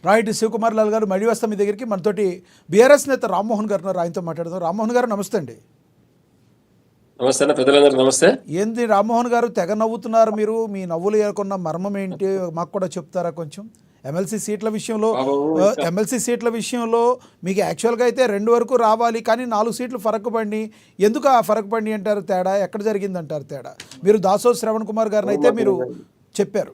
Right. Shivakumar Lal గారు మళ్ళీ వస్తాం మీ దగ్గరికి. మనతోటి బీఆర్ఎస్ నేత రామ్మోహన్ గారు ఉన్నారు, ఆయనతో మాట్లాడదాం. రామ్మోహన్ గారు నమస్తే అండి. నమస్తే అన్న, పెద్దలందరూ నమస్తే. ఏంది రామ్మోహన్ గారు తెగ నవ్వుతున్నారు మీరు? మీ నవ్వులు ఏరుకున్న మర్మం ఏంటి మాకు కూడా చెప్తారా కొంచెం? ఎమ్మెల్సీ సీట్ల విషయంలో మీకు యాక్చువల్గా అయితే 2 వరకు రావాలి, కానీ 4 సీట్లు ఫరక్ పడి, ఎందుకు ఆ ఫరక్ పడి అంటారు? తేడా ఎక్కడ జరిగిందంటారు? తేడా మీరు దాసోజు శ్రవణ్ కుమార్ గారిని అయితే మీరు చెప్పారు.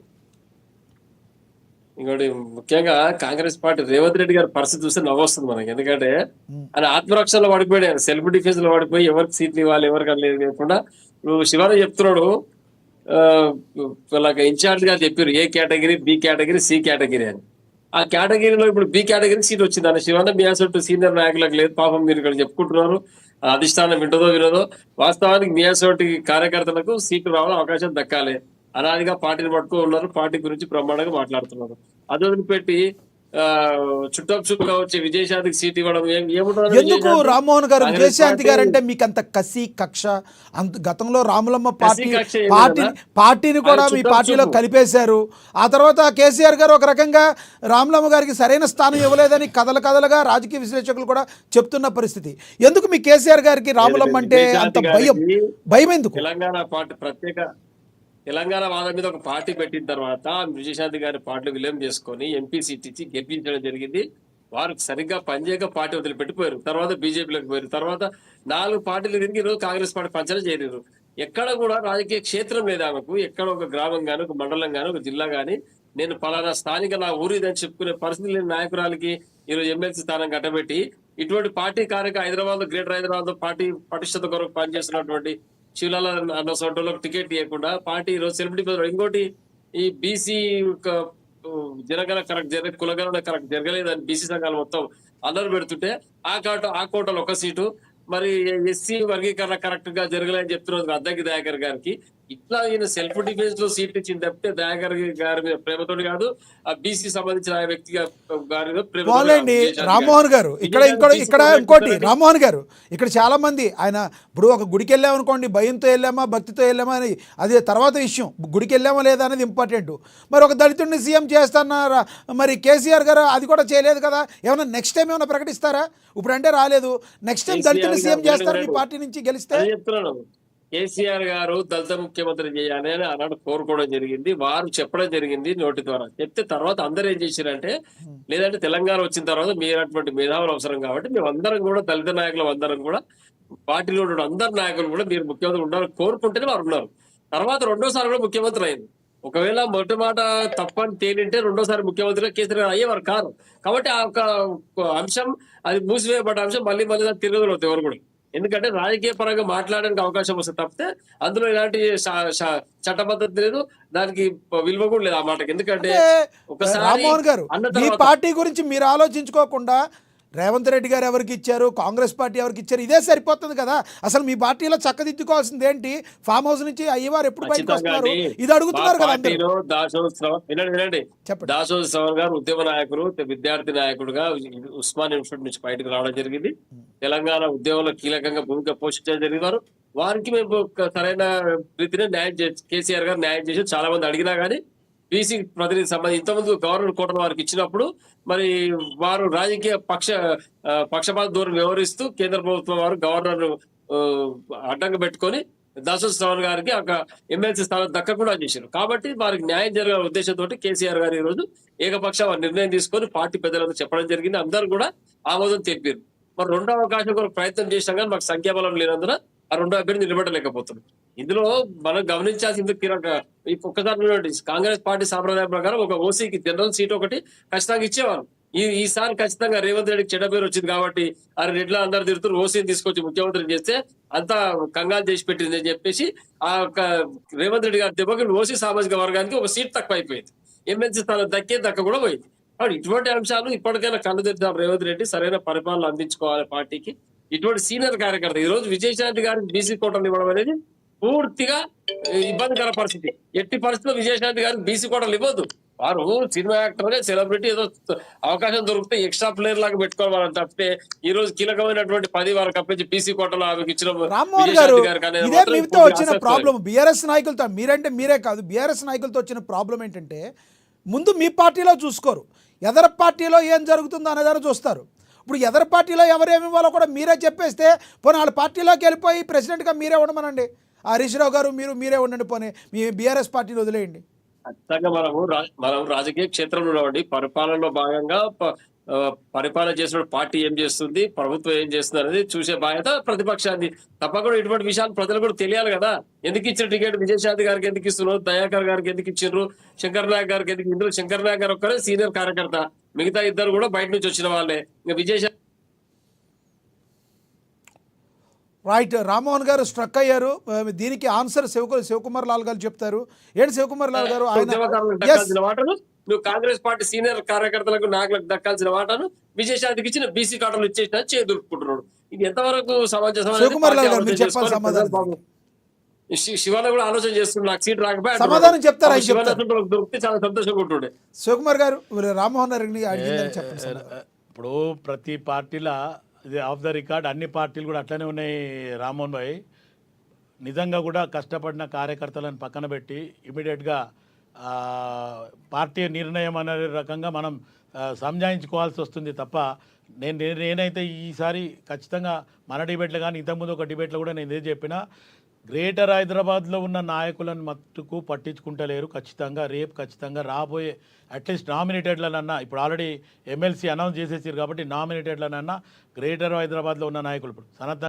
ఇంకోటి ముఖ్యంగా కాంగ్రెస్ పార్టీ రేవంత్ రెడ్డి గారి పరిస్థితి చూస్తే నవ్వొస్తుంది మనకి. ఎందుకంటే ఆయన ఆత్మరక్షణలో పడిపోయాడు, ఆయన సెల్ఫ్ డిఫెన్స్ లో పడిపోయి ఎవరికి సీట్లు ఇవ్వాలి ఎవరికి అనేది లేకుండా నువ్వు శివాని చెప్తున్నాడు. ఇన్ఛార్జ్ గా చెప్పారు A category, B category, C category అని. ఆ కేటగిరీలో ఇప్పుడు బి కేటగిరీ సీట్ వచ్చింది అన్న. శివాన మీ అసలు సీనియర్ నాయకులకు లేదు పాపం, మీరు ఇక్కడ చెప్పుకుంటున్నారు, అధిష్టానం వింటదో వినదో. వాస్తవానికి మీ అసలు కార్యకర్తలకు సీట్లు రావాలని అవకాశం దక్కాలి అనాదిగా పార్టీని పట్టుకో ఉన్నారు. పార్టీ గురించి బ్రహ్మాండంగా మాట్లాడుతున్నారు. అది వదిలిపెట్టి చుట్టపుగా వచ్చే విజయశాంతికి సీట్ ఇవ్వడం ఏముంటుంది? ఎందుకు రామ్మోహన్ గారు విజయశాంతి గారు అంటే మీకు అంత కసి కక్ష? అంత గతంలో రాములమ్మ పార్టీని కూడా మీ పార్టీలో కలిపేశారు. ఆ తర్వాత కేసీఆర్ గారు ఒక రకంగా రాములమ్మ గారికి సరైన స్థానం ఇవ్వలేదని కథలుగా రాజకీయ విశ్లేషకులు కూడా చెప్తున్న పరిస్థితి. ఎందుకు మీ కేసీఆర్ గారికి రాములమ్మ అంటే అంత భయం ఎందుకు? తెలంగాణ పార్టీ తెలంగాణ వాదం మీద ఒక పార్టీ పెట్టిన తర్వాత విజయశాంతి గారి పార్టీలు విలీనం చేసుకొని ఎంపీ సీట్ ఇచ్చి గెలిపించడం జరిగింది. వారు సరిగ్గా పనిచేయక పార్టీ వదిలిపెట్టిపోయారు. తర్వాత బీజేపీలోకి పోయారు. తర్వాత 4 పార్టీలు తిరిగి ఈరోజు కాంగ్రెస్ పార్టీ పంచన చేరారు. ఎక్కడ కూడా రాజకీయ క్షేత్రం లేదు ఆమెకు. ఎక్కడ ఒక గ్రామం గాని, ఒక మండలం గాని, ఒక జిల్లా గాని నేను పలానా స్థానిక నా ఊరు ఇదని చెప్పుకునే పరిస్థితి లేని నాయకురాలకి ఈరోజు ఎమ్మెల్సీ స్థానం కట్టబెట్టి ఇటువంటి party Hyderabad, greater Hyderabad party పటిష్టత కొరకు పనిచేస్తున్నటువంటి శివలాల అన్న సోటోలకు టికెట్ ఇవ్వకుండా పార్టీ ఈరోజు సెలబ్రిటీ. ఇంకోటి ఈ బీసీ జనగణ కరెక్ట్ కులగణన కరెక్ట్ జరగలేదని బీసీ సంఘాలు మొత్తం అల్లరి పెడుతుంటే ఆ కోటలో ఒక సీటు, మరి ఎస్సీ వర్గీకరణ కరెక్ట్ గా జరగలేదని చెప్తున్నారు అద్దంకి దయాకర్ గారికి. ఇట్లా ఈయన సెల్ఫ్ డిఫెన్స్ లో సీట్ ఇచ్చింది తప్పితే దయాకర్ గారి మీద ప్రేమతోటి కాదు, ఆ బీసీ సంబంధించిన వ్యక్తిగా గారి రామ్మోహన్ గారు ఇక్కడ ఇంకోటి రామ్మోహన్ గారు ఇక్కడ చాలా మంది ఆయన ఇప్పుడు ఒక గుడికి వెళ్ళామనుకోండి, భయంతో వెళ్ళామా భక్తితో వెళ్ళామా అని అది తర్వాత విషయం. గుడికి వెళ్ళామా లేదా అనేది ఇంపార్టెంట్. మరి ఒక దళితుడిని సీఎం చేస్తారా? మరి కేసీఆర్ గారు అది కూడా చేయలేదు కదా. ఏమైనా నెక్స్ట్ టైం ఏమైనా ప్రకటిస్తారా? ఇప్పుడు అంటే రాలేదు, నెక్స్ట్ టైం దళితుడిని సీఎం చేస్తారు మీ పార్టీ నుంచి గెలిస్తే? కేసీఆర్ గారు దళిత ముఖ్యమంత్రి చేయాలి అని ఆనాడు కోరుకోవడం జరిగింది. వారు చెప్పడం జరిగింది నోటి ద్వారా. చెప్తే తర్వాత అందరూ ఏం చేశారంటే, లేదంటే తెలంగాణ వచ్చిన తర్వాత మీరటువంటి మేధావులు అవసరం కాబట్టి మేమందరం కూడా దళిత నాయకులు అందరం కూడా పార్టీలో ఉన్న అందరు నాయకులు కూడా మీరు ముఖ్యమంత్రి ఉండాలని కోరుకుంటేనే వారు ఉన్నారు. తర్వాత 2వ సారి కూడా ముఖ్యమంత్రి అయింది. ఒకవేళ మొదటి మాట తప్పని తేలింటే 2వ సారి ముఖ్యమంత్రిగా కేసీఆర్ గారు అయ్యేవారు కాదు. కాబట్టి ఆ ఒక అంశం, అది మూసివేయబడ్డ అంశం మళ్ళీ తిరగదు ఎవరు కూడా. ఎందుకంటే రాజకీయ పరంగా మాట్లాడడానికి అవకాశం వస్తుంది తప్పితే అందులో ఎలాంటి చట్టబద్ధత లేదు, దానికి విలువ కూడా లేదు ఆ మాటకి. ఎందుకంటే ఒకసారి రామ్మోహన్ గారు ఈ పార్టీ గురించి మీరు ఆలోచించుకోకుండా రేవంత్ రెడ్డి గారు ఎవరికి ఇచ్చారు, కాంగ్రెస్ పార్టీ ఎవరికి ఇచ్చారు, ఇదే సరిపోతుంది కదా. అసలు మీ పార్టీలో చక్కదిద్దుకోవాల్సింది ఏంటి? ఫామ్ హౌస్ నుంచి అయ్యేవారు ఎప్పుడు బయటకు వస్తున్నారు ఇది అడుగుతున్నారు కదా. దాసోజు శ్రవణ్ గారు ఉద్యమ నాయకుడు, విద్యార్థి నాయకుడుగా ఉస్మాన్ ఇన్స్టిట్యూట్ నుంచి బయటకు రావడం జరిగింది. తెలంగాణ ఉద్యమంలో కీలకంగా భూమిక పోషించడం జరిగినారు. వారికి మేము సరైన రీతిని కేసీఆర్ గారు న్యాయం చేసి చాలా మంది అడిగినా గానీ బీసీ ప్రతినిధి సంబంధించి ఇంతకుముందు గవర్నర్ కోటను వారికి ఇచ్చినప్పుడు మరి వారు రాజకీయ పక్షపాత ధోరణి వ్యవహరిస్తూ కేంద్ర ప్రభుత్వం వారు గవర్నర్ అడ్డంగా పెట్టుకొని దాసోజు శ్రవణ్ గారికి ఒక ఎమ్మెల్సీ స్థానం దక్కకుండా చేశారు. కాబట్టి వారికి న్యాయం జరగాల ఉద్దేశంతో కేసీఆర్ గారు ఈ రోజు ఏకపక్ష నిర్ణయం తీసుకొని పార్టీ పెద్దలందరూ చెప్పడం జరిగింది. అందరూ కూడా ఆమోదం తెలిపారు. మరి 2వ అవకాశం కొరకు ప్రయత్నం చేసినా కానీ మాకు సంఖ్యాబలం లేనందున ఆ 2వ అభ్యర్థి నిలబడలేకపోతున్నాం. ఇందులో మనం గమనించాల్సింది ఒక్కసారి కాంగ్రెస్ పార్టీ సాంప్రదాయం ప్రకారం ఒక ఓసీకి జనరల్ సీట్ ఒకటి ఖచ్చితంగా ఇచ్చేవారు. ఈసారి ఖచ్చితంగా రేవంత్ రెడ్డికి చెడ్డ పేరు వచ్చింది కాబట్టి రెడ్ల అందరు తిరుగుతూ ఓసీని తీసుకొచ్చి ముఖ్యమంత్రి చేస్తే అంతా కంగారు చేసి పెట్టింది అని చెప్పేసి ఆ రేవంత్ రెడ్డి గారి దెబ్బకి ఓసీ సామాజిక వర్గానికి ఒక సీట్ తక్కువ అయిపోయింది. ఎమ్మెల్సీ స్థానం దక్క కూడా పోయింది. ఇటువంటి అంశాలు ఇప్పటికైనా కళ్ళు తెద్దాం. రేవంత్ రెడ్డి సరైన పరిపాలన అందించుకోవాలి పార్టీకి. ఇటువంటి సీనియర్ కార్యకర్త ఈ రోజు విజయశాంతి గారికి బీసీ కోటలు ఇవ్వడం అనేది పూర్తిగా ఇబ్బందికర పరిస్థితి. ఎట్టి పరిస్థితుల్లో విజయశాంతి గారికి బీసీ కోటలు ఇవ్వద్దు. వారు సినిమా యాక్టర్, సెలబ్రిటీ, ఏదో అవకాశం దొరికితే ఎక్స్ట్రా ప్లేయర్ లాగా పెట్టుకోవాలని తప్పితే ఈ రోజు కీలకమైనటువంటి 10 వరకు అప్పించి బీసీ కోటలో ఆమెకి ఇచ్చిన వచ్చిన ప్రాబ్లం బీఆర్ఎస్ నాయకులతో, మీరే కాదు బీఆర్ఎస్ నాయకులతో వచ్చిన ప్రాబ్లం ఏంటంటే ముందు మీ పార్టీలో చూసుకోరు. ఎదర పార్టీలో ఏం జరుగుతుందో అనేదాన్ని చూస్తారు. ఇప్పుడు ఎదర పార్టీలో ఎవరేమి ఇవ్వాలో కూడా మీరే చెప్పేస్తే పోనీ వాళ్ళ పార్టీలోకి వెళ్ళిపోయి ప్రెసిడెంట్గా మీరే ఉండమనండి. హరీష్ రావు గారు మీరే ఉండండి, పోనీ మీ బీఆర్ఎస్ పార్టీని వదిలేయండి. ఖచ్చితంగా మనం రాజకీయ క్షేత్రంలో ఉన్నామండి. పరిపాలనలో భాగంగా పరిపాలన చేసిన పార్టీ ఏం చేస్తుంది, ప్రభుత్వం ఏం చేస్తుంది అనేది చూసే బాధ్యత ప్రతిపక్షాన్ని. తప్పకుండా ఇటువంటి విషయాలు ప్రజలు కూడా తెలియాలి కదా. ఎందుకు ఇచ్చిన టికెట్ విజయశాంతి గారికి ఎందుకు ఇస్తున్నారు, దయాకర్ గారికి ఎందుకు ఇచ్చిండ్రు, శంకర్ నాయక్ గారికి ఎందుకు? ఇందులో శంకర్ నాయక్ గారు ఒక్కరే సీనియర్ కార్యకర్త, మిగతా ఇద్దరు కూడా బయట నుంచి వచ్చిన వాళ్ళే. ఇంకా విజయశాంతి రైట్, రామ్మోహన్ గారు స్ట్రక్ అయ్యారు. దీనికి ఆన్సర్ శివకుమార్ లాల్ గారు చెప్తారు. ఏంటి శివకుమార్ లాల్ గారు? ఉద్యమకారులకు దక్కాల్సిన వాటను నువ్వు కాంగ్రెస్ పార్టీ సీనియర్ కార్యకర్తలకు నాయకులకు దక్కాల్సిన వాటను విజయశాంతికి ఇచ్చిన బీసీ కార్డులు ఇచ్చేసిన చేదులుపుకుంటున్నాడు. ఇది ఎంతవరకు సమంజసం? శివకుమార్ లాల్ గారు మీరు చెప్పాలి సమాధానం. శివన్న కూడా ఆలోచన చేస్తున్నాడు, నాకు సీట్ రాకపోయి సమాధానం చెప్తారా? దొరికితే చాలా సంతోషంగా ఉంటుండే. శివకుమార్ గారు రామ్మోహన్ గారిని అడిగిందని చెప్పండి. ఇప్పుడు ప్రతి పార్టీలో ఇది ఆఫ్ ద రికార్డ్ అన్ని పార్టీలు కూడా అట్లనే ఉన్నాయి రామ్మోహన్ భాయ్. నిజంగా కూడా కష్టపడిన కార్యకర్తలను పక్కన పెట్టి ఇమీడియట్గా పార్టీ నిర్ణయం అనే రకంగా మనం సంజాయించుకోవాల్సి వస్తుంది తప్ప నేనైతే ఈసారి ఖచ్చితంగా మన డిబేట్లో కానీ ఇంతకుముందు ఒక డిబేట్లో కూడా నేను ఇదే చెప్పిన, గ్రేటర్ హైదరాబాద్లో ఉన్న నాయకులను మట్టుకు పట్టించుకుంటలేరు. ఖచ్చితంగా రాబోయే అట్లీస్ట్ నామినేటెడ్లనన్నా, ఇప్పుడు ఆల్రెడీ ఎమ్మెల్సీ అనౌన్స్ చేసేసారు కాబట్టి నామినేటెడ్లనన్నా గ్రేటర్ హైదరాబాద్లో ఉన్న నాయకులు ఇప్పుడు సనత్